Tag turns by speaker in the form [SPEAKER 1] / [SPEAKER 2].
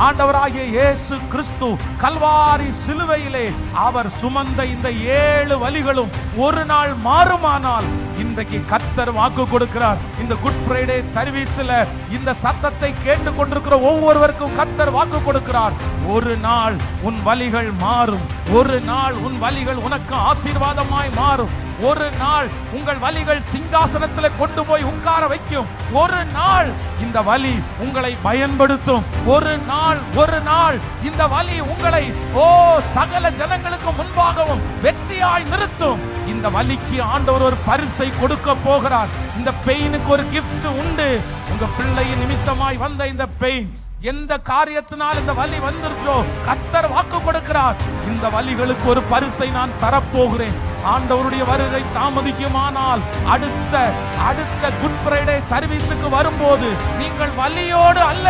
[SPEAKER 1] ஆண்டவராகிய இயேசு கிறிஸ்து கல்வாரி சிலுவையிலே அவர் சுமந்த இந்த 7 வலிகளும் ஒரு நாள் மாறுமானால், இன்றைக்கு கர்த்தர் வாக்கு கொடுக்கிறார். இந்த குட் ஃப்ரைடே சர்வீஸ்ல இந்த சத்தத்தை கேட்டுக் கொண்டிருக்கிற ஒவ்வொருவருக்கும் கர்த்தர் வாக்கு கொடுக்கிறார். ஒரு நாள் உன் வலிகள் மாறும். ஒரு நாள் உன் வலிகள் உனக்கு ஆசீர்வாதமாய் மாறும். ஒரு நாள் உங்கள் வலிகள் சிங்காசனத்தில் கொண்டு போய் உட்கார வைக்கும். ஒரு நாள் இந்த வலி உங்களை பயன்படுத்தும். ஒரு நாள் இந்த வலி உங்களை சகல ஜனங்களுக்கு முன்பாகவும் வெற்றியாய் நிறுத்தும். இந்த வலிக்கு ஆண்டவர் ஒரு பரிசை கொடுக்க போகிறார். இந்த பெயினுக்கு ஒரு கிஃப்ட் உண்டு. உங்க பிள்ளையின் நிமித்தமாய் வந்த இந்த பெயின், எந்த காரியத்தினால் இந்த வலி வந்துருச்சோ கர்த்தர் வாக்கு கொடுக்கிறார். இந்த வலிகளுக்கு ஒரு பரிசை நான் தரப்போகிறேன். ஆண்டவருடைய வருகை தாமதிக்குமானால் அடுத்த குட் ஃப்ரைடே சர்வீஸுக்கு வரும்போது நீங்கள் வலியோடு அல்ல,